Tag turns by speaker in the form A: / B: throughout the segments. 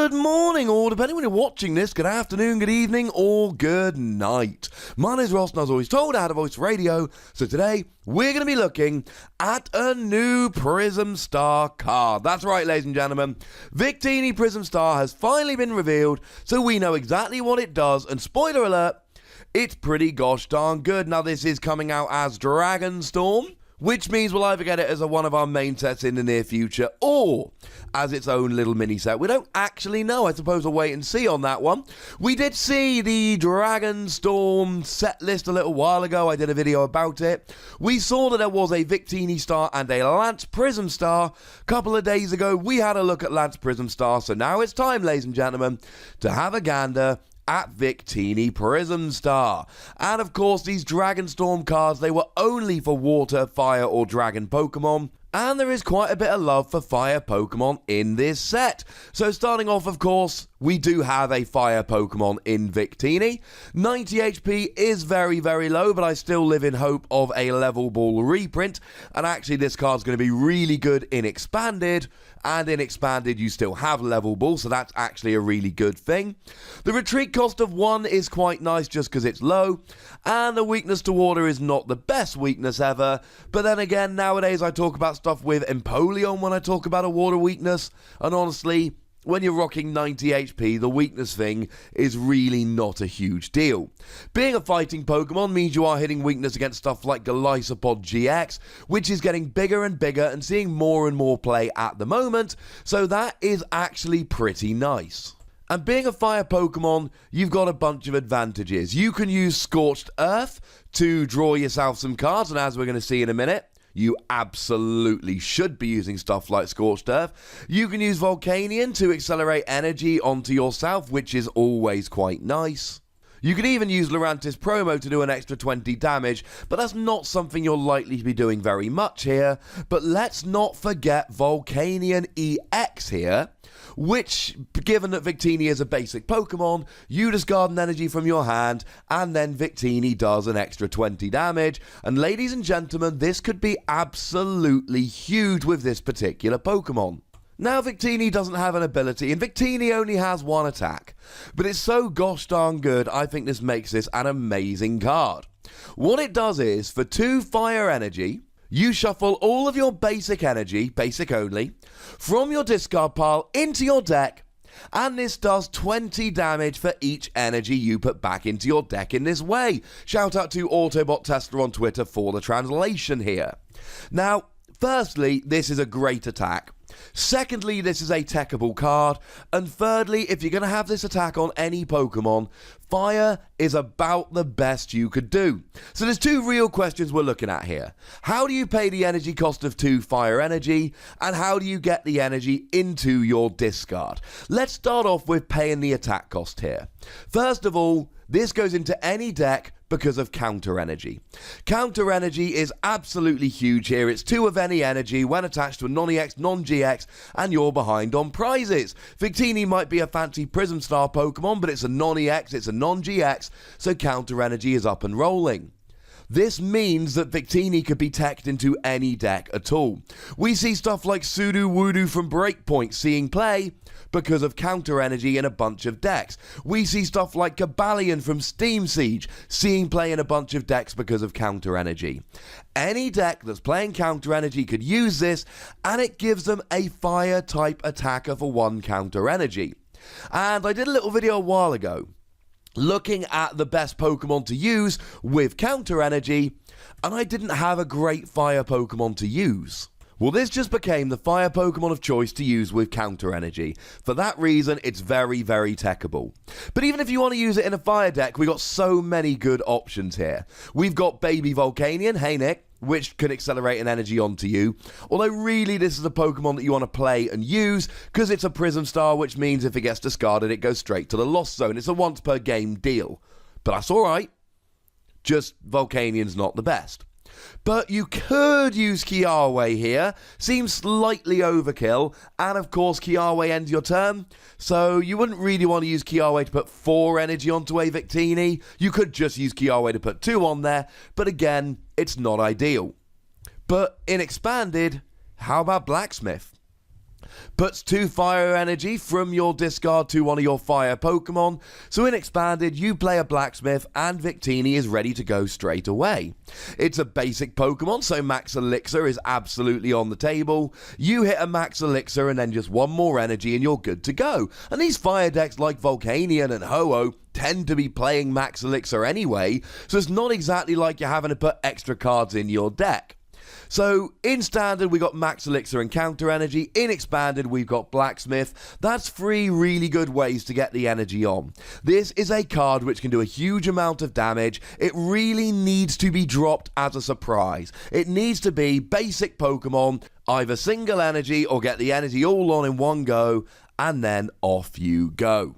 A: Good morning, or depending when you're watching this, good afternoon, good evening, or good night. My name is Ross, and as always told, I had a voice radio. So today, we're going to be looking at a new Prism Star card. That's right, ladies and gentlemen. Victini Prism Star has finally been revealed, so we know exactly what it does. And spoiler alert, it's pretty gosh darn good. Now, this is coming out as Dragonstorm, which means we'll either get it as one of our main sets in the near future or as its own little mini set. We don't actually know. I suppose we'll wait and see on that one. We did see the Dragonstorm set list a little while ago. I did a video about it. We saw that there was a Victini Star and a Lance Prism Star. A couple of days ago, we had a look at Lance Prism Star. So now it's time, ladies and gentlemen, to have a gander at Victini Prism Star. And of course, these Dragonstorm cards, they were only for water, fire, or dragon Pokemon. And there is quite a bit of love for fire Pokemon in this set. So starting off, of course, we do have a fire Pokemon in Victini. 90 HP is very, very low, but I still live in hope of a level ball reprint. And actually, this card's going to be really good in Expanded. And in Expanded, you still have level ball, so that's actually a really good thing. The retreat cost of 1 is quite nice just because it's low. And the weakness to water is not the best weakness ever. But then again, nowadays I talk about stuff with Empoleon when I talk about a water weakness. And honestly, when you're rocking 90 HP, the weakness thing is really not a huge deal. Being a fighting Pokemon means you are hitting weakness against stuff like Golisopod GX, which is getting bigger and bigger and seeing more and more play at the moment, so that is actually pretty nice. And being a fire Pokemon, you've got a bunch of advantages. You can use Scorched Earth to draw yourself some cards, and as we're going to see in a minute, you absolutely should be using stuff like Scorched Earth. You can use Volcanion to accelerate energy onto yourself, which is always quite nice. You could even use Lurantis Promo to do an extra 20 damage, but that's not something you're likely to be doing very much here. But let's not forget Volcanion EX here, which, given that Victini is a basic Pokemon, you discard an energy from your hand, and then Victini does an extra 20 damage. And ladies and gentlemen, this could be absolutely huge with this particular Pokemon. Now, Victini doesn't have an ability, and Victini only has one attack. But it's so gosh darn good, I think this makes this an amazing card. What it does is, for 2 fire energy, you shuffle all of your basic energy, basic only, from your discard pile into your deck, and this does 20 damage for each energy you put back into your deck in this way. Shout out to Autobot Tesla on Twitter for the translation here. Now, firstly, this is a great attack. Secondly, this is a techable card. And thirdly, if you're going to have this attack on any Pokemon, fire is about the best you could do. So there's 2 real questions we're looking at here. How do you pay the energy cost of 2 fire energy? And how do you get the energy into your discard? Let's start off with paying the attack cost here. First of all, this goes into any deck because of counter energy. Counter energy is absolutely huge here. It's 2 of any energy when attached to a non-EX, non-GX, and you're behind on prizes. Victini might be a fancy Prism Star Pokemon, but it's a non-EX, it's a non-GX, so counter energy is up and rolling. This means that Victini could be teched into any deck at all. We see stuff like Sudowoodo from Breakpoint seeing play because of counter energy in a bunch of decks. We see stuff like Cobalion from Steam Siege seeing play in a bunch of decks because of counter energy. Any deck that's playing counter energy could use this, and it gives them a fire type attacker for 1 counter energy. And I did a little video a while ago looking at the best Pokemon to use with counter energy, and I didn't have a great fire Pokemon to use. Well, this just became the fire Pokemon of choice to use with counter energy. For that reason, it's very, very techable. But even if you want to use it in a fire deck, we've got so many good options here. We've got Baby Volcanion, hey Nick, which can accelerate an energy onto you. Although really this is a Pokemon that you want to play and use because it's a Prism Star, which means if it gets discarded it goes straight to the Lost Zone. It's a once per game deal. But that's alright. Just Volcanion's not the best. But you could use Kiawe here. Seems slightly overkill. And of course Kiawe ends your turn. So you wouldn't really want to use Kiawe to put 4 energy onto a Victini. You could just use Kiawe to put 2 on there. But again, it's not ideal. But in Expanded, how about Blacksmith? puts 2 fire energy from your discard to one of your fire Pokemon. So in Expanded, you play a Blacksmith and Victini is ready to go straight away. It's a basic Pokemon, so Max Elixir is absolutely on the table. You hit a Max Elixir and then just 1 more energy and you're good to go. And these fire decks like Volcanion and Ho-Oh tend to be playing Max Elixir anyway, so it's not exactly like you're having to put extra cards in your deck. So, in Standard, we got Max Elixir and Counter Energy. In Expanded, we've got Blacksmith. That's 3 really good ways to get the energy on. This is a card which can do a huge amount of damage. It really needs to be dropped as a surprise. It needs to be basic Pokemon, either single energy or get the energy all on in one go, and then off you go.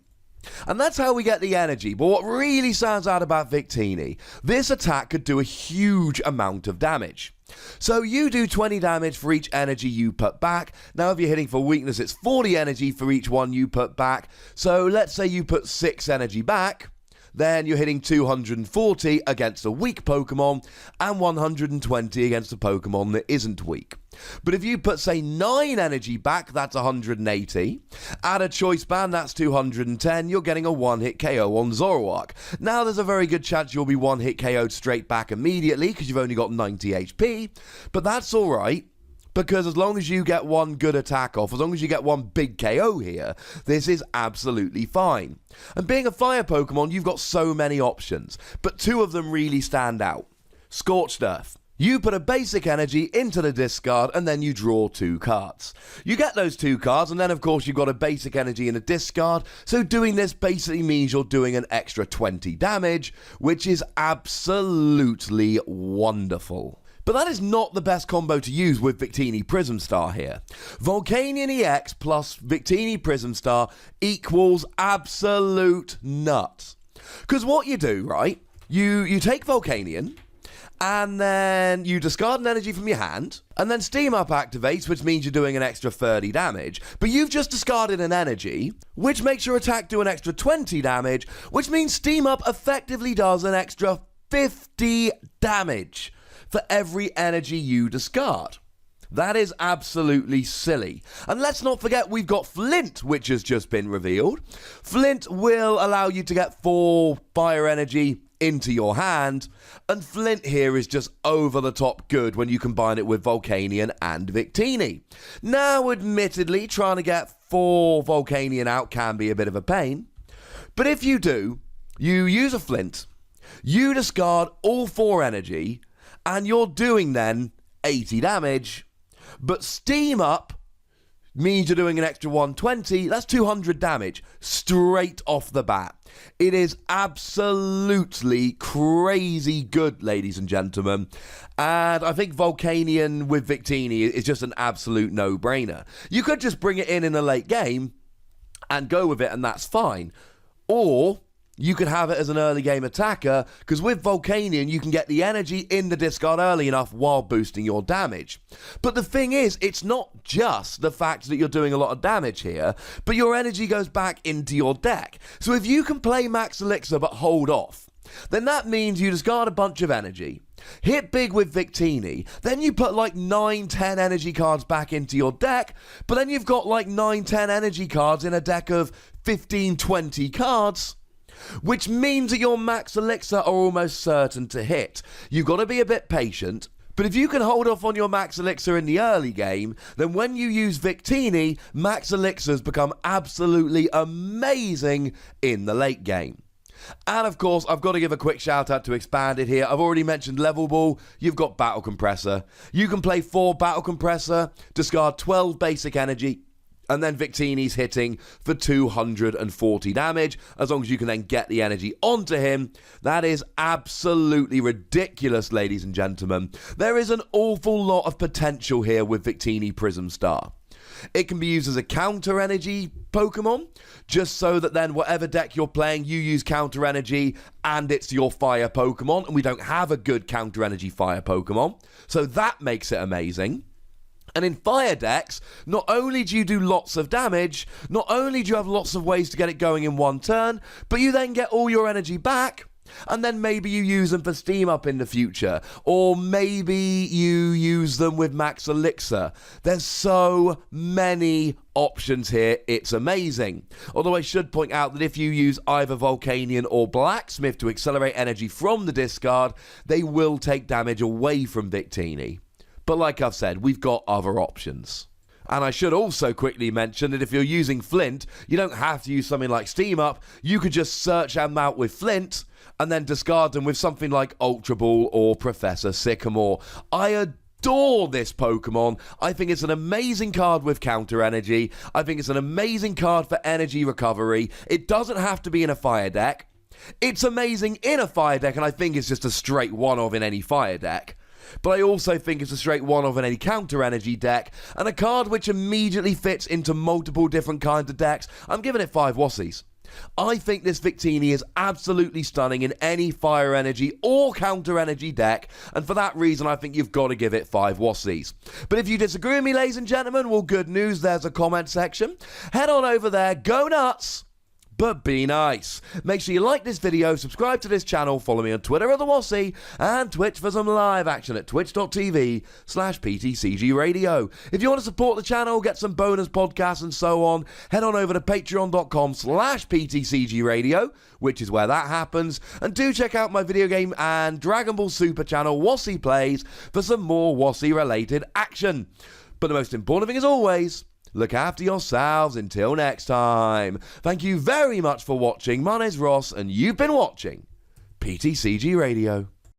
A: And that's how we get the energy. But what really stands out about Victini, this attack could do a huge amount of damage. So you do 20 damage for each energy you put back. Now if you're hitting for weakness, it's 40 energy for each one you put back. So let's say you put 6 energy back, then you're hitting 240 against a weak Pokemon and 120 against a Pokemon that isn't weak. But if you put, say, 9 energy back, that's 180. Add a choice band, that's 210. You're getting a 1-hit KO on Zoroark. Now, there's a very good chance you'll be 1-hit KO'd straight back immediately because you've only got 90 HP. But that's all right, because as long as you get 1 good attack off, as long as you get 1 big KO here, this is absolutely fine. And being a fire Pokemon, you've got so many options, but 2 of them really stand out. Scorched Earth. You put a basic energy into the discard and then you draw 2 cards. You get those 2 cards and then of course you've got a basic energy in a discard, so doing this basically means you're doing an extra 20 damage, which is absolutely wonderful. But that is not the best combo to use with Victini Prism Star here. Volcanion EX plus Victini Prism Star equals absolute nuts. Because what you do, right, you take Volcanion, and then you discard an energy from your hand, and then Steam Up activates, which means you're doing an extra 30 damage. But you've just discarded an energy, which makes your attack do an extra 20 damage, which means Steam Up effectively does an extra 50 damage for every energy you discard. That is absolutely silly. And let's not forget we've got Flint, which has just been revealed. Flint will allow you to get 4 fire energy into your hand, and Flint here is just over the top good when you combine it with Volcanion and Victini. Now, admittedly, trying to get 4 Volcanion out can be a bit of a pain, but if you do, you use a Flint, you discard all 4 energy, and you're doing then 80 damage, but Steam Up means you're doing an extra 120, that's 200 damage straight off the bat. It is absolutely crazy good, ladies and gentlemen. And I think Volcanion with Victini is just an absolute no-brainer. You could just bring it in the late game and go with it, and that's fine. Or you could have it as an early game attacker, because with Volcanion, you can get the energy in the discard early enough while boosting your damage. But the thing is, it's not just the fact that you're doing a lot of damage here, but your energy goes back into your deck. So if you can play Max Elixir but hold off, then that means you discard a bunch of energy, hit big with Victini, then you put like 9-10 energy cards back into your deck, but then you've got like 9-10 energy cards in a deck of 15-20 cards, which means that your Max Elixir are almost certain to hit. You've got to be a bit patient, but if you can hold off on your Max Elixir in the early game, then when you use Victini, Max Elixirs become absolutely amazing in the late game. And of course, I've got to give a quick shout out to Expanded here. I've already mentioned Level Ball. You've got Battle Compressor. You can play 4 Battle Compressor, discard 12 basic energy, and then Victini's hitting for 240 damage, as long as you can then get the energy onto him. That is absolutely ridiculous, ladies and gentlemen. There is an awful lot of potential here with Victini Prism Star. It can be used as a counter energy Pokemon, just so that then whatever deck you're playing, you use counter energy and it's your fire Pokemon, and we don't have a good counter energy fire Pokemon, so that makes it amazing. And in fire decks, not only do you do lots of damage, not only do you have lots of ways to get it going in one turn, but you then get all your energy back, and then maybe you use them for Steam Up in the future, or maybe you use them with Max Elixir. There's so many options here, it's amazing. Although I should point out that if you use either Volcanion or Blacksmith to accelerate energy from the discard, they will take damage away from Victini. But like I've said, we've got other options. And I should also quickly mention that if you're using Flint, you don't have to use something like Steam Up. You could just search them out with Flint and then discard them with something like Ultra Ball or Professor Sycamore. I adore this Pokemon. I think it's an amazing card with counter energy. I think it's an amazing card for energy recovery. It doesn't have to be in a fire deck. It's amazing in a fire deck, and I think it's just a straight one-of in any fire deck. But I also think it's a straight one-of in any counter energy deck, and a card which immediately fits into multiple different kinds of decks. I'm giving it 5 Wassies. I think this Victini is absolutely stunning in any fire energy or counter energy deck, and for that reason I think you've got to give it 5 Wassies. But if you disagree with me, ladies and gentlemen, well, good news, there's a comment section. Head on over there, go nuts, but be nice. Make sure you like this video, subscribe to this channel, follow me on Twitter at the Wassie, and Twitch for some live action at twitch.tv/PTCGRadio. If you want to support the channel, get some bonus podcasts and so on, head on over to patreon.com/PTCGRadio, which is where that happens, and do check out my video game and Dragon Ball Super channel, Wassie Plays, for some more Wassie related action. But the most important thing as always, look after yourselves until next time. Thank you very much for watching. My name's Ross, and you've been watching PTCG Radio.